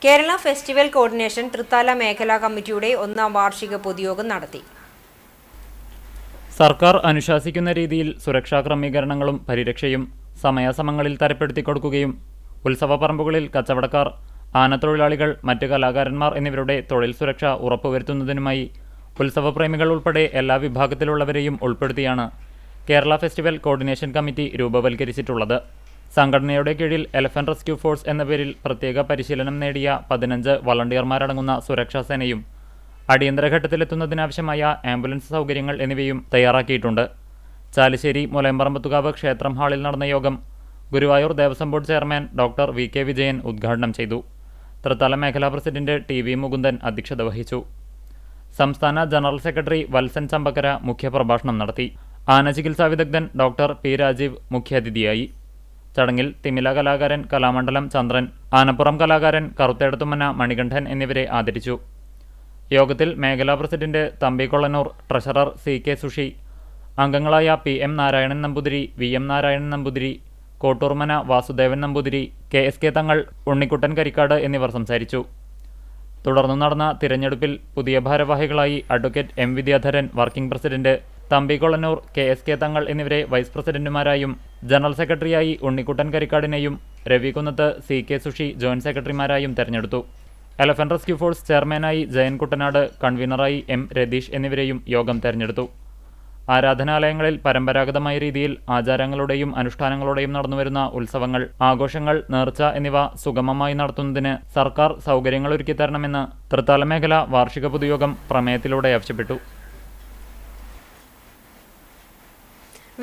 കേരള ഫെസ്റ്റിവൽ കോർഡിനേഷൻ തൃത്താല മേഖലാ കമ്മിറ്റിയുടെ 1ാം വാർഷിക പൊതുയോഗം നടത്തി. സർക്കാർ അനുശാസിക്കുന്ന രീതിയിൽ സുരക്ഷാ ക്രമീകരണങ്ങളും പരിരക്ഷയും സമയാസമങ്ങളിൽ തരപ്പെടുത്തി കൊടുക്കുകയും ഉത്സവ പറമ്പുകളിൽ കച്ചവടക്കാർ, ആനത്തൊഴിലാളികൾ, മറ്റ് കലാകാരന്മാർ എന്നിവരുടെ തൊഴിൽ സുരക്ഷ ഉറപ്പുവരുത്തുന്നതിനുമായി ഉത്സവപ്രേമികൾ ഉൾപ്പെടെ എല്ലാ വിഭാഗത്തിലുള്ളവരെയും ഉൾപ്പെടുത്തിയാണ് കേരള ഫെസ്റ്റിവൽ കോർഡിനേഷൻ കമ്മിറ്റി രൂപവൽക്കരിച്ചിട്ടുള്ളത്. സംഘടനയുടെ കീഴിൽ എലഫന്റ് റെസ്ക്യൂ ഫോഴ്സ് എന്ന പേരിൽ പ്രത്യേക പരിശീലനം നേടിയ 15 വളണ്ടിയർമാരടങ്ങുന്ന സുരക്ഷാ സേനയും അടിയന്തര ഘട്ടത്തിലെത്തുന്നതിനാവശ്യമായ ആംബുലൻസ് സൗകര്യങ്ങൾ എന്നിവയും തയ്യാറാക്കിയിട്ടുണ്ട്. ചാലിശ്ശേരി മുലയമ്പറമ്പത്തുകാവ് ക്ഷേത്രം ഹാളിൽ നടന്ന യോഗം Guruvayur Devaswom board chairman doctor VK Vijayan ഉദ്ഘാടനം ചെയ്തു. തൃത്താല മേഖലാ പ്രസിഡന്റ് TV മുകുന്ദൻ അധ്യക്ഷത വഹിച്ചു. സംസ്ഥാന ജനറൽ സെക്രട്ടറി വത്സൻ ചമ്പക്കര മുഖ്യപ്രഭാഷണം നടത്തി. ആനചികിത്സാ വിദഗ്ധൻ ഡോക്ടർ P രാജീവ് മുഖ്യാതിഥിയായി. ചടങ്ങിൽ തിമില കലാകാരൻ കലാമണ്ഡലം ചന്ദ്രൻ, ആനപ്പുറം കലാകാരൻ കറുത്തേടത്തുമന മണികണ്ഠൻ എന്നിവരെ ആദരിച്ചു. യോഗത്തിൽ മേഖലാ president Thampi Kollanur, treasurer CK Sushi, അംഗങ്ങളായ PM Narayanan Namboothiri, VM Narayanan Namboothiri, Kotturmana Vasudevan Namboothiri, KSK Thangal, Unnikuttan Karikkad എന്നിവർ സംസാരിച്ചു. തുടർന്നു നടന്ന തിരഞ്ഞെടുപ്പിൽ പുതിയ ഭാരവാഹികളായി advocate M Vidyadharan working president, Thampi Kollanur, KSK Thangal എന്നിവരെ വൈസ് പ്രസിഡന്റുമാരായും ജനറൽ സെക്രട്ടറിയായി ഉണ്ണിക്കുട്ടൻ കരിക്കാടിനെയും രവി കുന്നത്ത്, CK സുഷി ജോയിന്റ് സെക്രട്ടറിമാരായും തെരഞ്ഞെടുത്തു. എലഫന്റ് റെസ്ക്യൂ ഫോഴ്സ് ചെയർമാനായി ജയൻ കുട്ടനാട്, കൺവീനറായി M രതീഷ് എന്നിവരെയും യോഗം തെരഞ്ഞെടുത്തു. ആരാധനാലയങ്ങളിൽ പരമ്പരാഗതമായ രീതിയിൽ ആചാരങ്ങളുടെയും അനുഷ്ഠാനങ്ങളുടെയും നടന്നുവരുന്ന ഉത്സവങ്ങൾ, ആഘോഷങ്ങൾ, നേർച്ച എന്നിവ സുഗമമായി നടത്തുന്നതിന് സർക്കാർ സൗകര്യങ്ങളൊരുക്കി തരണമെന്ന് തൃത്താല മേഖല വാർഷിക പൊതുയോഗം പ്രമേയത്തിലൂടെ ആവശ്യപ്പെട്ടു.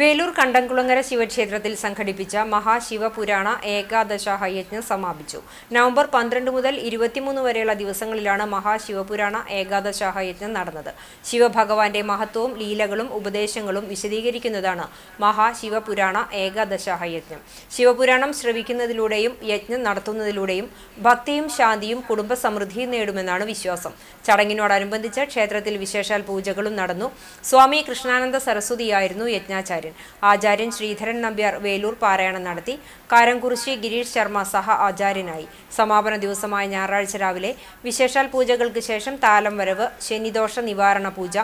വേലൂർ കണ്ടംകുളങ്ങര ശിവക്ഷേത്രത്തിൽ സംഘടിപ്പിച്ച മഹാശിവപുരാണ ഏകാദശാഹ യജ്ഞം സമാപിച്ചു. നവംബർ 12 മുതൽ 23 വരെയുള്ള ദിവസങ്ങളിലാണ് മഹാശിവപുരാണ ഏകാദശാഹ യജ്ഞം നടന്നത്. ശിവഭഗവാന്റെ മഹത്വവും ലീലകളും ഉപദേശങ്ങളും വിശദീകരിക്കുന്നതാണ് മഹാശിവപുരാണ ഏകാദശാഹ യജ്ഞം. ശിവപുരാണം ശ്രവിക്കുന്നതിലൂടെയും യജ്ഞം നടത്തുന്നതിലൂടെയും ഭക്തിയും ശാന്തിയും കുടുംബ സമൃദ്ധിയും നേടുമെന്നാണ് വിശ്വാസം. ചടങ്ങിനോടനുബന്ധിച്ച് ക്ഷേത്രത്തിൽ വിശേഷാൽ പൂജകളും നടന്നു. സ്വാമി കൃഷ്ണാനന്ദ സരസ്വതിയായിരുന്നു യജ്ഞാചാര്യൻ. ആചാര്യൻ ശ്രീധരൻ നമ്പ്യാർ വേലൂർ പാരായണം നടത്തി. കാരംകുറിശി ഗിരീഷ് ശർമ്മ സഹ ആചാര്യനായി. സമാപന ദിവസമായ ഞായറാഴ്ച രാവിലെ വിശേഷാൽ പൂജകൾക്ക് ശേഷം താലം വരവ്, ശനിദോഷ നിവാരണ പൂജ,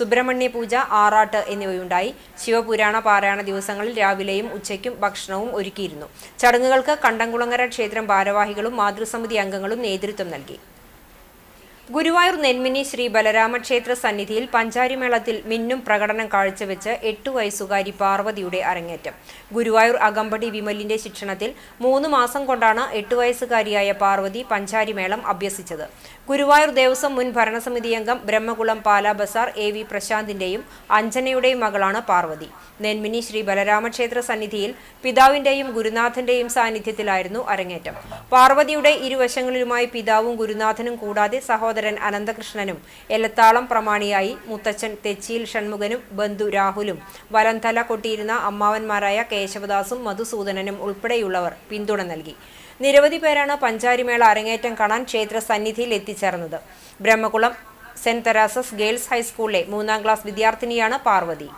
സുബ്രഹ്മണ്യ പൂജ, ആറാട്ട് എന്നിവയുണ്ടായി. ശിവപുരാണ പാരായണ ദിവസങ്ങളിൽ രാവിലെയും ഉച്ചയ്ക്കും ഭക്ഷണവും ഒരുക്കിയിരുന്നു. ചടങ്ങുകൾക്ക് കണ്ടംകുളങ്ങര ക്ഷേത്രം ഭാരവാഹികളും മാതൃസമിതി അംഗങ്ങളും നേതൃത്വം നൽകി. ഗുരുവായൂർ നെന്മിനി ശ്രീ ബലരാമക്ഷേത്ര സന്നിധിയിൽ പഞ്ചാരിമേളത്തിൽ മിന്നും പ്രകടനം കാഴ്ചവെച്ച് 8 വയസ്സുകാരി പാർവതിയുടെ അരങ്ങേറ്റം. ഗുരുവായൂർ അകമ്പടി വിമലിന്റെ ശിക്ഷണത്തിൽ 3 മാസം കൊണ്ടാണ് 8 വയസ്സുകാരിയായ പാർവതി പഞ്ചാരിമേളം അഭ്യസിച്ചത്. ഗുരുവായൂർ ദേവസ്വം മുൻ ഭരണസമിതി അംഗം ബ്രഹ്മകുളം പാലാ ബസാർ AV പ്രശാന്തിന്റെയും അഞ്ജനയുടെയും മകളാണ് പാർവതി. നെന്മിനി ശ്രീ ബലരാമക്ഷേത്ര സന്നിധിയിൽ പിതാവിന്റെയും ഗുരുനാഥന്റെയും സാന്നിധ്യത്തിലായിരുന്നു അരങ്ങേറ്റം. പാർവതിയുടെ ഇരുവശങ്ങളിലുമായി പിതാവും ഗുരുനാഥനും കൂടാതെ സഹോദരൻ അനന്തകൃഷ്ണനും, എല്ലത്താളം പ്രമാണിയായി മുത്തച്ഛൻ തെച്ചിയിൽ ഷൺമുഖനും ബന്ധു രാഹുലും, വലംതല കൊട്ടിയിരുന്ന അമ്മാവന്മാരായ കേശവദാസും മധുസൂദനനും ഉൾപ്പെടെയുള്ളവർ പിന്തുണ നൽകി. നിരവധി പേരാണ് പഞ്ചാരിമേള അരങ്ങേറ്റം കാണാൻ ക്ഷേത്ര സന്നിധിയിൽ എത്തിച്ചേർന്നത്. ബ്രഹ്മകുളം സെന്റ് തെരേസസ് ഗേൾസ് ഹൈസ്കൂളിലെ 3ാം ക്ലാസ് വിദ്യാർത്ഥിനിയാണ് പാർവതി.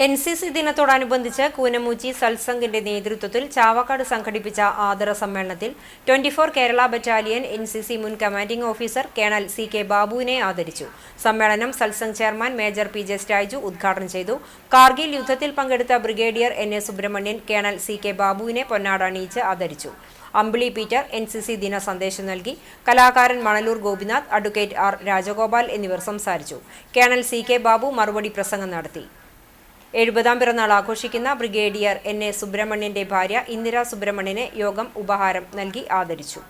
NCC ദിനത്തോടനുബന്ധിച്ച് കൂനമൂച്ചി സത്സംഗിന്റെ നേതൃത്വത്തിൽ ചാവക്കാട് സംഘടിപ്പിച്ച ആദര സമ്മേളനത്തിൽ 24 കേരള ബറ്റാലിയൻ NCC മുൻ കമാൻഡിംഗ് ഓഫീസർ കേണൽ CK ബാബുവിനെ ആദരിച്ചു. സമ്മേളനം Satsang chairman major PJ Staju ഉദ്ഘാടനം ചെയ്തു. കാർഗിൽ യുദ്ധത്തിൽ പങ്കെടുത്ത brigadier NA Subrahmanyan colonel CK ബാബുവിനെ പൊന്നാട അണിയിച്ച് ആദരിച്ചു. അമ്പിളി പീറ്റർ NCC ദിന സന്ദേശം നൽകി. കലാകാരൻ മണലൂർ ഗോപിനാഥ്, അഡ്വക്കേറ്റ് R രാജഗോപാൽ എന്നിവർ സംസാരിച്ചു. കേണൽ CK ബാബു മറുപടി പ്രസംഗം നടത്തി. 70ാം പിറന്നാൾ ആഘോഷിക്കുന്ന ബ്രിഗേഡിയർ NA സുബ്രഹ്മണ്യന്റെ ഭാര്യ ഇന്ദിര സുബ്രഹ്മണ്യനെ യോഗം ഉപഹാരം നൽകി ആദരിച്ചു.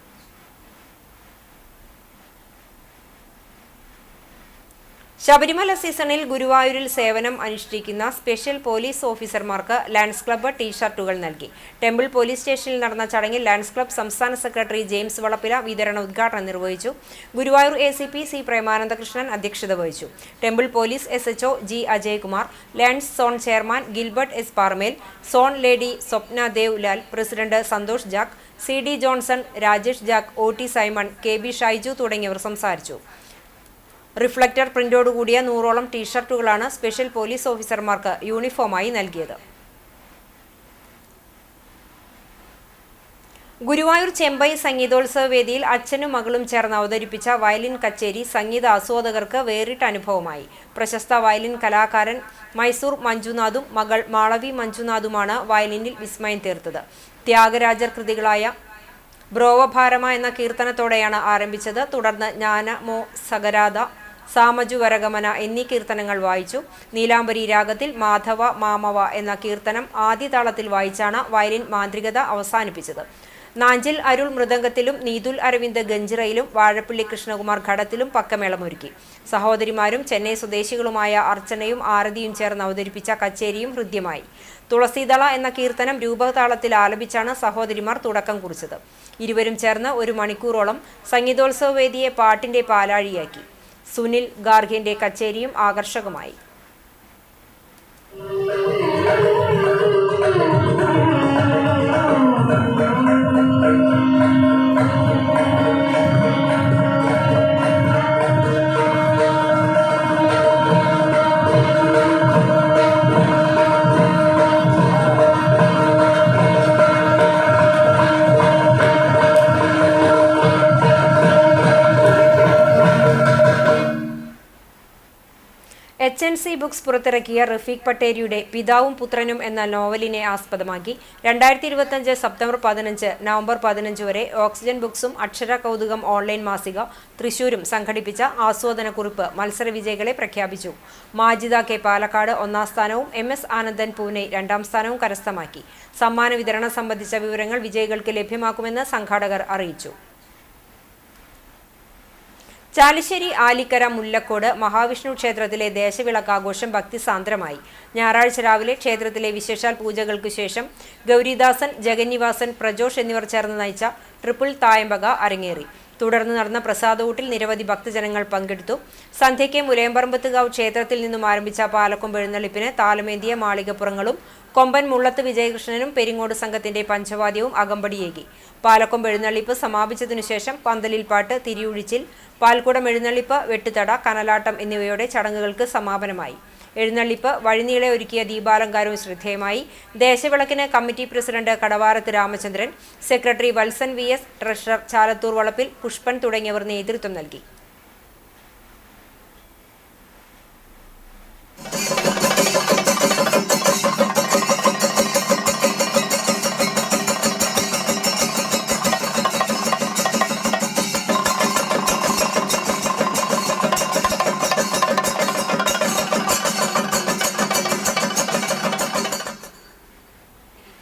ശബരിമല സീസണിൽ ഗുരുവായൂരിൽ സേവനം അനുഷ്ഠിക്കുന്ന സ്പെഷ്യൽ പോലീസ് ഓഫീസർമാർക്ക് ലയൺസ് ക്ലബ്ബ് ടീഷർട്ടുകൾ നൽകി. ടെമ്പിൾ പോലീസ് സ്റ്റേഷനിൽ നടന്ന ചടങ്ങിൽ ലയൺസ് ക്ലബ്ബ് സംസ്ഥാന സെക്രട്ടറി ജെയിംസ് വളപ്പില വിതരണ ഉദ്ഘാടനം നിർവഹിച്ചു. ഗുരുവായൂർ ACP C പ്രേമാനന്ദകൃഷ്ണൻ അധ്യക്ഷത വഹിച്ചു. Temple police SHO G Ajaykumar, lions zone chairman Gilbert S Parmel, zone lady Swapna Dev Lal, president Santhosh Jack, CD Johnson, Rajesh Jack, OT Simon, KB Shaiju തുടങ്ങിയവർ സംസാരിച്ചു. റിഫ്ലക്ടർ പ്രിന്റോടുകൂടിയ 100ഓളം ടീഷർട്ടുകളാണ് സ്പെഷ്യൽ പോലീസ് ഓഫീസർമാർക്ക് യൂണിഫോമായി നൽകിയത്. ഗുരുവായൂർ ചെമ്പൈ സംഗീതോത്സവ വേദിയിൽ അച്ഛനും മകളും ചേർന്ന് അവതരിപ്പിച്ച വയലിൻ കച്ചേരി സംഗീത ആസ്വാദകർക്ക് വേറിട്ട അനുഭവമായി. പ്രശസ്ത വയലിൻ കലാകാരൻ മൈസൂർ മഞ്ജുനാഥും മകൾ മാളവി മഞ്ജുനാഥുമാണ് വയലിനിൽ വിസ്മയം തീർത്തത്. ത്യാഗരാജർ കൃതികളായ ബ്രോവഭാരമ എന്ന കീർത്തനത്തോടെയാണ് ആരംഭിച്ചത്. തുടർന്ന് ജ്ഞാനമോ സഗരാധ, സാമജു വരഗമന എന്നീ കീർത്തനങ്ങൾ വായിച്ചു. നീലാംബരി രാഗത്തിൽ മാധവ മാമവ എന്ന കീർത്തനം ആദ്യ താളത്തിൽ വായിച്ചാണ് വയലിൻ മാന്ത്രികത അവസാനിപ്പിച്ചത്. നാഞ്ചിൽ അരുൾ മൃദംഗത്തിലും നീതുൽ അരവിന്ദ് ഗഞ്ചിറയിലും വാഴപ്പള്ളി കൃഷ്ണകുമാർ ഘടത്തിലും പക്കമേളമൊരുക്കി. സഹോദരിമാരും ചെന്നൈ സ്വദേശികളുമായ അർച്ചനയും ആരതിയും ചേർന്ന് അവതരിപ്പിച്ച കച്ചേരിയും ഹൃദ്യമായി. തുളസീദള എന്ന കീർത്തനം രൂപതാളത്തിൽ ആലപിച്ചാണ് സഹോദരിമാർ തുടക്കം കുറിച്ചത്. ഇരുവരും ചേർന്ന് 1 മണിക്കൂറോളം സംഗീതോത്സവ വേദിയെ പാട്ടിന്റെ പാലാഴിയാക്കി. സുനിൽ ഗാർഗിന്റെ കച്ചേരിയും ആകർഷകമായി. HNC ബുക്സ് പുറത്തിറക്കിയ റഫീഖ് പട്ടേരിയുടെ പിതാവും പുത്രനും എന്ന നോവലിനെ ആസ്പദമാക്കി 2025 സെപ്റ്റംബർ 15 നവംബർ 15 വരെ ഓക്സിജൻ ബുക്സും അക്ഷര കൗതുകം ഓൺലൈൻ മാസിക തൃശൂരും സംഘടിപ്പിച്ച ആസ്വാദനക്കുറിപ്പ് മത്സര വിജയികളെ പ്രഖ്യാപിച്ചു. മാജിദ കെ പാലക്കാട് 1ാം സ്ഥാനവും MS ആനന്ദൻ പൂനെ 2ാം സ്ഥാനവും കരസ്ഥമാക്കി. സമ്മാന വിതരണം സംബന്ധിച്ച വിവരങ്ങൾ വിജയികൾക്ക് ലഭ്യമാക്കുമെന്ന് സംഘാടകർ അറിയിച്ചു. ചാലിശ്ശേരി ആലിക്കര മുല്ലക്കോട് മഹാവിഷ്ണു ക്ഷേത്രത്തിലെ ദേശവിളക്കാഘോഷം ഭക്തിസാന്ദ്രമായി. ഞായറാഴ്ച രാവിലെ ക്ഷേത്രത്തിലെ വിശേഷാൽ പൂജകൾക്കു ശേഷം ഗൗരിദാസൻ, ജഗന്നിവാസൻ, പ്രജോഷ് എന്നിവർ ചേർന്ന് നയിച്ച ട്രിപ്പിൾ തായമ്പക അരങ്ങേറി. തുടർന്ന് നടന്ന പ്രസാദഊട്ടിൽ നിരവധി ഭക്തജനങ്ങൾ പങ്കെടുത്തു. സന്ധ്യയ്ക്ക് മുലയമ്പറമ്പത്തുകാവ് ക്ഷേത്രത്തിൽ നിന്നും ആരംഭിച്ച പാലക്കൊമ്പ് എഴുന്നള്ളിപ്പിന് താലമേന്തിയ മാളികപ്പുറങ്ങളും കൊമ്പൻ മുള്ളത്ത് വിജയകൃഷ്ണനും പെരിങ്ങോട് സംഘത്തിന്റെ പഞ്ചവാദ്യവും അകമ്പടിയേകി. പാലക്കൊമ്പ് എഴുന്നള്ളിപ്പ് സമാപിച്ചതിനുശേഷം പന്തലിൽ പാട്ട്, തിരിയൊഴിച്ചിൽ, പാൽക്കുടം എഴുന്നള്ളിപ്പ്, വെട്ടുതട, കനലാട്ടം എന്നിവയോടെ ചടങ്ങുകൾക്ക് സമാപനമായി. എഴുന്നള്ളിപ്പ് വഴിനീളെ ഒരുക്കിയ ദീപാലങ്കാരവും ശ്രദ്ധേയമായി. ദേശവിളക്കിന് committee president Kadavarath Ramachandran, secretary Valsan VS, treasurer Chalathur Valappil Pushpan തുടങ്ങിയവർ നേതൃത്വം നൽകി.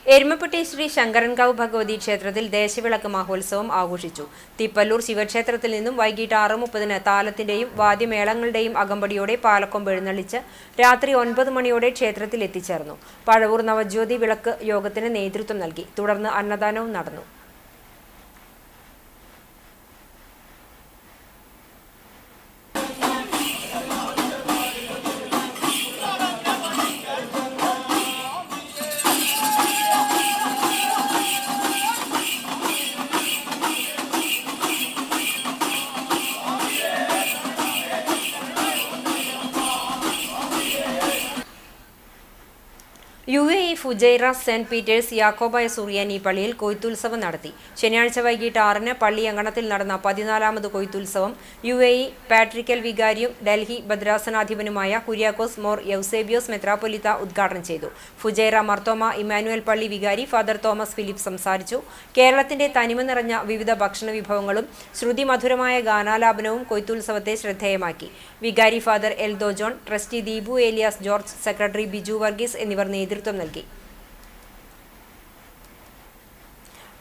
എരുമപ്പെട്ടി ശ്രീ ശങ്കരൻകാവ് ഭഗവതി ക്ഷേത്രത്തിൽ ദേശവിളക്ക് മഹോത്സവം ആഘോഷിച്ചു. തിപ്പല്ലൂർ ശിവക്ഷേത്രത്തിൽ നിന്നും വൈകിട്ട് 6:30 താലത്തിന്റെയും വാദ്യമേളങ്ങളുടെയും അകമ്പടിയോടെ പാലക്കൊമ്പ് എഴുന്നള്ളിച്ച് രാത്രി 9 മണിയോടെ ക്ഷേത്രത്തിൽ എത്തിച്ചേർന്നു. പഴവൂർ നവജ്യോതി വിളക്ക് യോഗത്തിന് നേതൃത്വം നൽകി. തുടർന്ന് അന്നദാനവും നടന്നു. UAE Fujairah saint Peter's Yakobaya Suriyani പള്ളിയിൽ കൊയ്ത്തുത്സവം നടത്തി. ശനിയാഴ്ച വൈകിട്ട് 6-ന് പള്ളി അങ്കണത്തിൽ നടന്ന 14ാമത് കൊയ്ത്തുത്സവം UAE പാട്രിക്കൽ വികാരിയും ഡൽഹി ഭദ്രാസനാധിപനുമായ കുര്യാക്കോസ് മോർ യൗസേബിയോസ് മെത്രാപ്പൊലിത്ത ഉദ്ഘാടനം ചെയ്തു. ഫുജൈറ മർത്തോമ ഇമാനുവൽ പള്ളി വികാരി ഫാദർ തോമസ് ഫിലിപ്പ് സംസാരിച്ചു. കേരളത്തിന്റെ തനിമ നിറഞ്ഞ വിവിധ ഭക്ഷണ വിഭവങ്ങളും ശ്രുതിമധുരമായ ഗാനാലാപനവും കൊയ്ത്തുത്സവത്തെ ശ്രദ്ധേയമാക്കി. വികാരി father Eldho John, trustee Deepu Elias George, secretary Biju Varghese എന്നിവർ നേതൃത്വം നൽകി.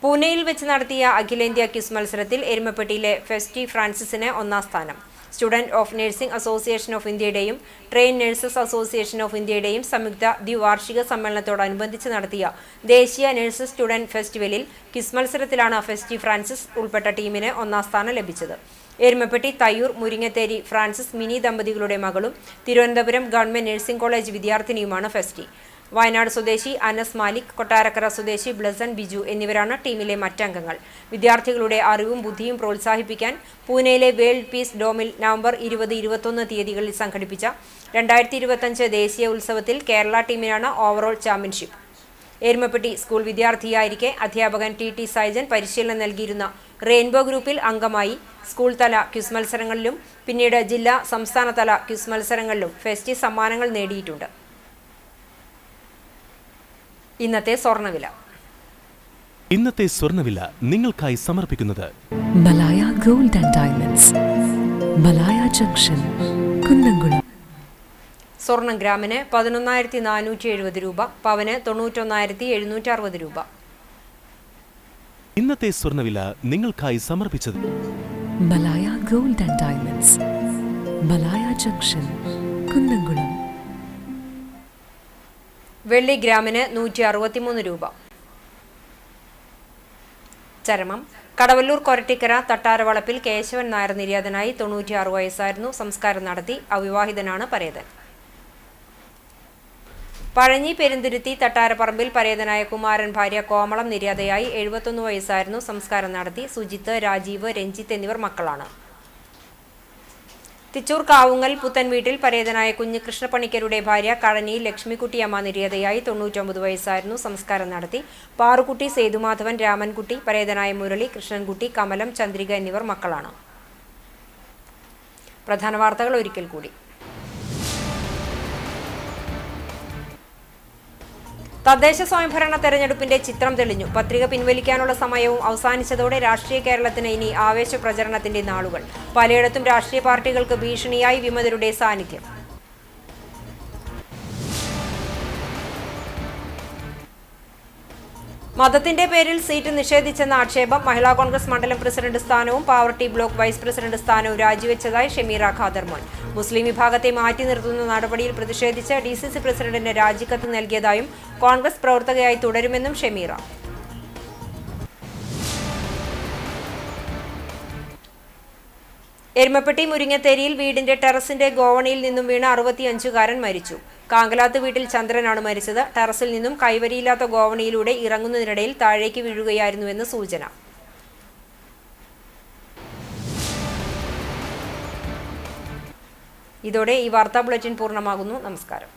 പൂനെയിൽ വെച്ച് നടത്തിയ അഖിലേന്ത്യാ ക്വിസ് മത്സരത്തിൽ എരുമപ്പെട്ടിയിലെ ഫെസ്റ്റി ഫ്രാൻസിസിന് 1ാം സ്ഥാനം. Student of nursing association of ഇന്ത്യയുടെയും ട്രെയിൻ നഴ്സസ് അസോസിയേഷൻ ഓഫ് ഇന്ത്യയുടെയും സംയുക്ത ദ്വിവാർഷിക സമ്മേളനത്തോടനുബന്ധിച്ച് നടത്തിയ ദേശീയ നഴ്സസ് സ്റ്റുഡന്റ് ഫെസ്റ്റിവലിൽ ക്വിസ് മത്സരത്തിലാണ് ഫെസ്റ്റി ഫ്രാൻസിസ് ഉൾപ്പെട്ട ടീമിന് 1ാം സ്ഥാനം ലഭിച്ചത്. എരുമപ്പെട്ടി തയ്യൂർ മുരിങ്ങത്തേരി ഫ്രാൻസിസ് മിനി ദമ്പതികളുടെ മകളും തിരുവനന്തപുരം ഗവൺമെന്റ് നഴ്സിംഗ് കോളേജ് വിദ്യാർത്ഥിനിയുമാണ് ഫെസ്റ്റി. വയനാട് സ്വദേശി അനസ് മാലിക്, കൊട്ടാരക്കര സ്വദേശി ബ്ലസൻ ബിജു എന്നിവരാണ് ടീമിലെ മറ്റംഗങ്ങൾ. വിദ്യാർത്ഥികളുടെ അറിവും ബുദ്ധിയും പ്രോത്സാഹിപ്പിക്കാൻ പൂനെയിലെ വേൾഡ് പീസ് ഡോമിൽ നവംബർ 20-21 തീയതികളിൽ സംഘടിപ്പിച്ച 2025 ദേശീയ ഉത്സവത്തിൽ കേരള ടീമിനാണ് ഓവറോൾ ചാമ്പ്യൻഷിപ്പ്. എരുമപ്പെട്ടി സ്കൂൾ വിദ്യാർത്ഥിയായിരിക്കെ അധ്യാപകൻ TT സൈജൻ പരിശീലനം നൽകിയിരുന്ന റെയിൻബോ ഗ്രൂപ്പിൽ അംഗമായി സ്കൂൾ തല ക്വിസ് മത്സരങ്ങളിലും പിന്നീട് ജില്ലാ സംസ്ഥാനതല ക്വിസ് മത്സരങ്ങളിലും ഫെസ്റ്റി സമ്മാനങ്ങൾ നേടിയിട്ടുണ്ട്. ഇന്നത്തെ സ്വർണ്ണവില നിങ്ങൾക്കായി സമർപ്പിക്കുന്നത് Malaya gold and diamonds, Malaya junction, Kunnamkulam. സ്വർണം ഗ്രാമിന് 11,470 രൂപ, പവന് 91,760 രൂപ. ഇന്നത്തെ സ്വർണ്ണവില നിങ്ങൾക്കായി സമർപ്പിച്ചത് Malaya gold and diamonds, Malaya junction, Kunnamkulam. വെള്ളി ഗ്രാമിന് 163 രൂപ. ചരമം കടവല്ലൂർ കൊരട്ടിക്കര തട്ടാരവളപ്പിൽ കേശവൻ നായർ നിര്യാതനായി. 96 വയസ്സായിരുന്നു. സംസ്കാരം നടത്തി. അവിവാഹിതനാണ് പരേതൻ. പഴഞ്ഞി പെരുന്തുരുത്തി തട്ടാരപ്പറമ്പിൽ പരേതനായ കുമാരൻ ഭാര്യ കോമളം നിര്യാതയായി. 71 വയസ്സായിരുന്നു. സംസ്കാരം നടത്തി. സുജിത്ത്, രാജീവ്, രഞ്ജിത്ത് എന്നിവർ മക്കളാണ്. തിച്ചൂർ കാവുങ്ങൽ പുത്തൻ വീട്ടിൽ പരേതനായ കുഞ്ഞികൃഷ്ണ പണിക്കരുടെ ഭാര്യ കഴനിയിൽ ലക്ഷ്മിക്കുട്ടിയമ്മ നിര്യാതയായി. 99 വയസ്സായിരുന്നു. സംസ്കാരം നടത്തി. പാറുക്കുട്ടി, സേതുമാധവൻ, രാമൻകുട്ടി, പരേതനായ മുരളി, കൃഷ്ണൻകുട്ടി, കമലം, ചന്ദ്രിക എന്നിവർ മക്കളാണ്. പ്രധാന വാർത്തകൾ ഒരിക്കൽ കൂടി. തദ്ദേശ സ്വയംഭരണ തെരഞ്ഞെടുപ്പിന്റെ ചിത്രം തെളിഞ്ഞു. പത്രിക പിൻവലിക്കാനുള്ള സമയവും അവസാനിച്ചതോടെ രാഷ്ട്രീയ കേരളത്തിന് ഇനി ആവേശ പ്രചരണത്തിന്റെ നാളുകൾ. പലയിടത്തും രാഷ്ട്രീയ പാർട്ടികൾക്ക് ഭീഷണിയായി വിമതരുടെ സാന്നിധ്യം. മതത്തിന്റെ പേരിൽ സീറ്റ് നിഷേധിച്ചെന്ന ആക്ഷേപം. മഹിളാ കോൺഗ്രസ് മണ്ഡലം പ്രസിഡന്റ് സ്ഥാനവും പാവർട്ടി ബ്ലോക്ക് വൈസ് പ്രസിഡന്റ് സ്ഥാനവും രാജിവെച്ചതായി ഷമീറ ഖാദർമോൻ. മുസ്ലിം വിഭാഗത്തെ മാറ്റി നിർത്തുന്ന നടപടിയിൽ പ്രതിഷേധിച്ച് DCC പ്രസിഡന്റിന് രാജിക്കത്ത് നൽകിയതായും കോൺഗ്രസ് പ്രവർത്തകയായി തുടരുമെന്നും ഷമീറ. എരുമപ്പെട്ടി മുരിങ്ങത്തേരിയിൽ വീടിന്റെ ടെറസിന്റെ ഗോവണിയിൽ നിന്നും വീണ 65-കാരൻ മരിച്ചു. കാങ്കലാത്ത് വീട്ടിൽ ചന്ദ്രനാണ് മരിച്ചത്. ടെറസിൽ നിന്നും കൈവരിയില്ലാത്ത ഗോവണിയിലൂടെ ഇറങ്ങുന്നതിനിടയിൽ താഴേക്ക് വീഴുകയായിരുന്നുവെന്ന് സൂചന. ഇതോടെ ഈ വാർത്താ ബുള്ളറ്റിൻ പൂർണ്ണമാകുന്നു. നമസ്കാരം.